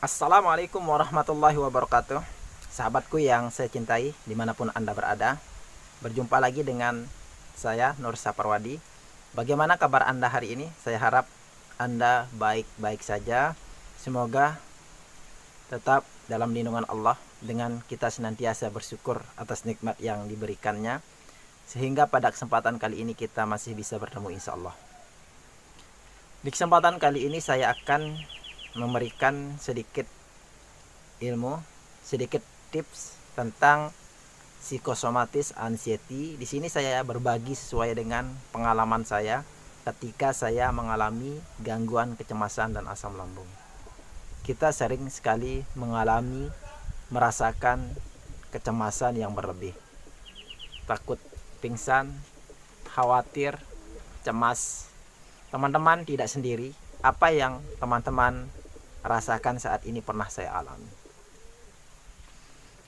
Assalamualaikum warahmatullahi wabarakatuh. Sahabatku yang saya cintai dimanapun Anda berada, berjumpa lagi dengan saya Nur Saparwadi. Bagaimana kabar Anda hari ini? Saya harap Anda baik-baik saja. Semoga tetap dalam lindungan Allah dengan kita senantiasa bersyukur atas nikmat yang diberikannya, sehingga pada kesempatan kali ini kita masih bisa bertemu insya Allah. Di kesempatan kali ini saya akan memberikan sedikit ilmu, sedikit tips tentang psikosomatis anxiety. Di sini saya berbagi sesuai dengan pengalaman saya ketika saya mengalami gangguan kecemasan dan asam lambung. Kita sering sekali merasakan kecemasan yang berlebih. Takut pingsan, khawatir, cemas. Teman-teman tidak sendiri. Apa yang teman-teman rasakan saat ini pernah saya alami.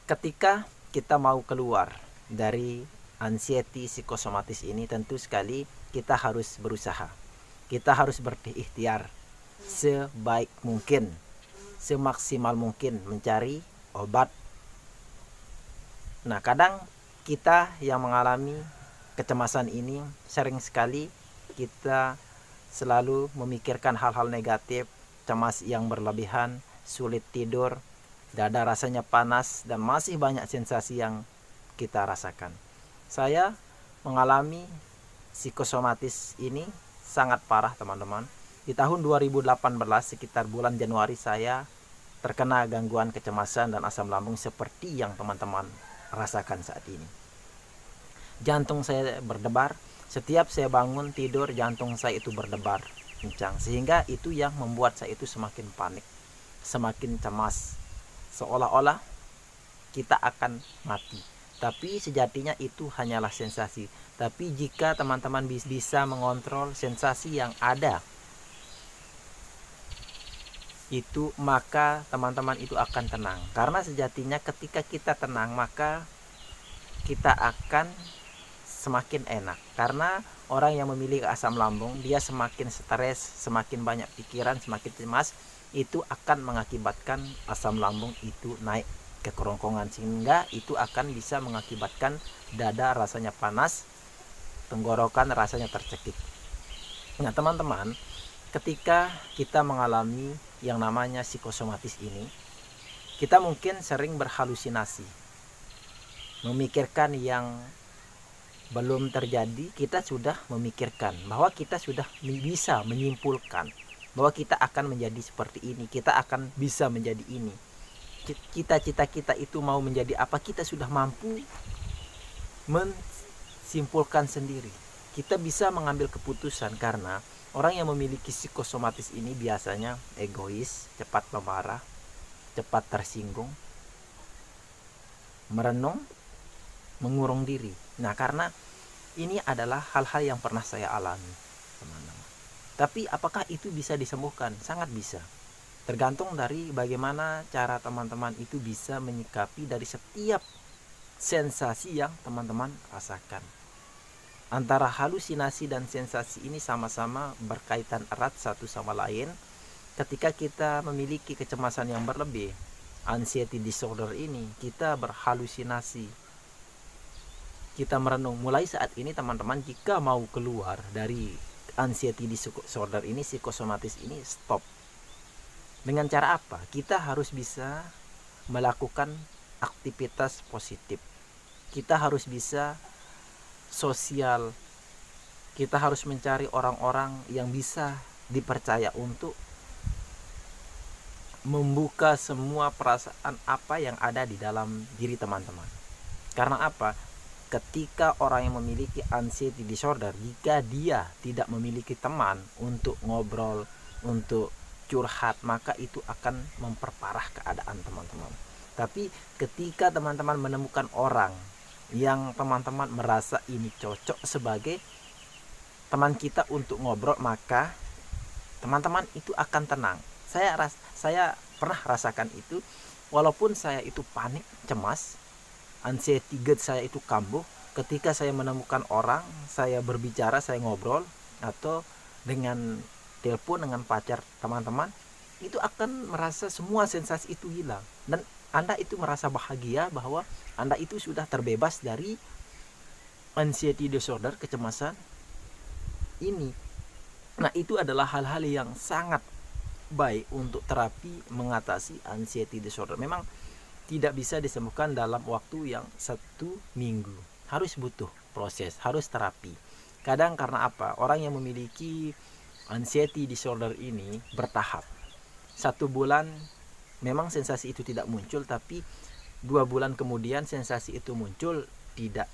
Ketika kita mau keluar dari anxiety psikosomatis ini, tentu sekali kita harus berusaha. Kita harus berikhtiar sebaik mungkin, semaksimal mungkin mencari obat. Nah, kadang kita yang mengalami kecemasan ini sering sekali kita selalu memikirkan hal-hal negatif, cemas yang berlebihan, sulit tidur, dada rasanya panas, dan masih banyak sensasi yang kita rasakan. Saya mengalami psikosomatis ini sangat parah, teman-teman. Di tahun 2018, sekitar bulan Januari, saya terkena gangguan kecemasan dan asam lambung seperti yang teman-teman rasakan saat ini. Jantung saya berdebar. Setiap saya bangun tidur, jantung saya itu berdebar kencang, sehingga itu yang membuat saya itu semakin panik, semakin cemas, seolah-olah kita akan mati. Tapi sejatinya itu hanyalah sensasi. Tapi jika teman-teman bisa mengontrol sensasi yang ada itu, maka teman-teman itu akan tenang. Karena sejatinya ketika kita tenang, maka kita akan semakin enak. Karena orang yang memiliki asam lambung, dia semakin stres, semakin banyak pikiran, semakin cemas, itu akan mengakibatkan asam lambung itu naik ke kerongkongan, sehingga itu akan bisa mengakibatkan dada rasanya panas, tenggorokan rasanya tercekik. Nah, teman-teman, ketika kita mengalami yang namanya psikosomatis ini, kita mungkin sering berhalusinasi, memikirkan yang belum terjadi. Kita sudah memikirkan bahwa kita sudah bisa menyimpulkan bahwa kita akan menjadi seperti ini, kita akan bisa menjadi ini. Cita-cita kita itu mau menjadi apa, kita sudah mampu menyimpulkan sendiri. Kita bisa mengambil keputusan, karena orang yang memiliki psikosomatis ini biasanya egois, cepat pemarah, cepat tersinggung, merenung, mengurung diri. Nah, karena ini adalah hal-hal yang pernah saya alami, teman-teman. Tapi apakah itu bisa disembuhkan? Sangat bisa. Tergantung dari bagaimana cara teman-teman itu bisa menyikapi dari setiap sensasi yang teman-teman rasakan. Antara halusinasi dan sensasi ini sama-sama berkaitan erat satu sama lain. Ketika kita memiliki kecemasan yang berlebih, anxiety disorder ini, kita berhalusinasi, kita merenung. Mulai saat ini teman-teman, jika mau keluar dari anxiety disorder ini, psikosomatis ini, stop. Dengan cara apa? Kita harus bisa melakukan aktivitas positif. Kita harus bisa sosial. Kita harus mencari orang-orang yang bisa dipercaya untuk membuka semua perasaan apa yang ada di dalam diri teman-teman. Karena apa? Ketika orang yang memiliki anxiety disorder, jika dia tidak memiliki teman untuk ngobrol, untuk curhat, maka itu akan memperparah keadaan teman-teman. Tapi ketika teman-teman menemukan orang yang teman-teman merasa ini cocok sebagai teman kita untuk ngobrol, maka teman-teman itu akan tenang. Saya pernah rasakan itu. Walaupun saya itu panik, cemas, anxiety gerd saya itu kambuh, ketika saya menemukan orang, saya berbicara, saya ngobrol, atau dengan telepon dengan pacar teman-teman, itu akan merasa semua sensasi itu hilang, dan Anda itu merasa bahagia bahwa Anda itu sudah terbebas dari anxiety disorder, kecemasan ini. Nah, itu adalah hal-hal yang sangat baik untuk terapi mengatasi anxiety disorder. Memang tidak bisa disembuhkan dalam waktu yang 1 minggu, harus butuh proses, harus terapi. Kadang karena apa? Orang yang memiliki anxiety disorder ini bertahap. 1 bulan memang sensasi itu tidak muncul, tapi 2 bulan kemudian sensasi itu muncul, tidak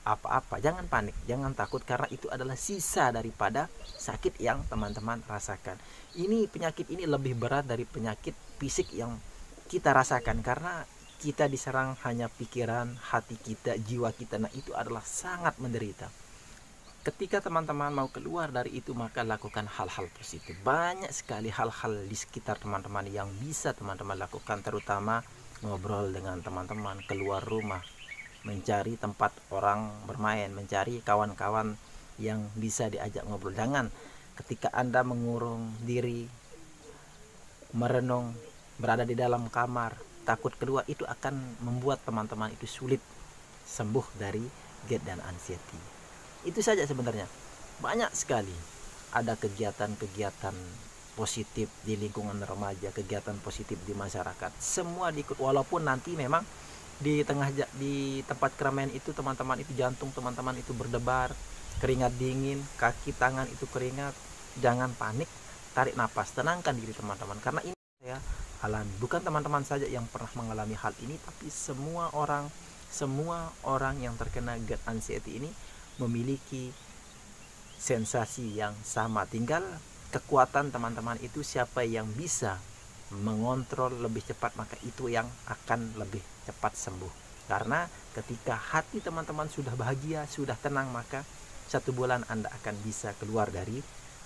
apa-apa. Jangan panik, jangan takut, karena itu adalah sisa daripada sakit yang teman-teman rasakan. Ini penyakit ini lebih berat dari penyakit fisik yang kita rasakan, karena kita diserang hanya pikiran, hati kita, jiwa kita. Nah, itu adalah sangat menderita. Ketika teman-teman mau keluar dari itu, maka lakukan hal-hal positif. Banyak sekali hal-hal di sekitar teman-teman yang bisa teman-teman lakukan, terutama ngobrol dengan teman-teman, keluar rumah, mencari tempat orang bermain, mencari kawan-kawan yang bisa diajak ngobrol. Jangan ketika Anda mengurung diri, merenung, berada di dalam kamar, takut keluar, itu akan membuat teman-teman itu sulit sembuh dari GERD dan anxiety. Itu saja sebenarnya. Banyak sekali ada kegiatan-kegiatan positif di lingkungan remaja, kegiatan positif di masyarakat. Semua diikut, walaupun nanti memang di tempat keramaian itu teman-teman itu jantung teman-teman itu berdebar, keringat dingin, kaki tangan itu keringat. Jangan panik, tarik nafas, tenangkan diri teman-teman, karena ini saya alami. Bukan teman-teman saja yang pernah mengalami hal ini, tapi semua orang yang terkena GERD anxiety ini memiliki sensasi yang sama. Tinggal kekuatan teman-teman itu, siapa yang bisa mengontrol lebih cepat, maka itu yang akan lebih cepat sembuh. Karena ketika hati teman-teman sudah bahagia, sudah tenang, maka 1 bulan Anda akan bisa keluar dari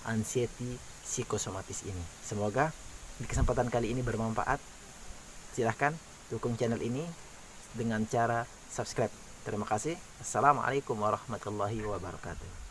anxiety psikosomatis ini. Semoga di kesempatan kali ini bermanfaat. Silahkan dukung channel ini dengan cara subscribe. Terima kasih. Assalamualaikum warahmatullahi wabarakatuh.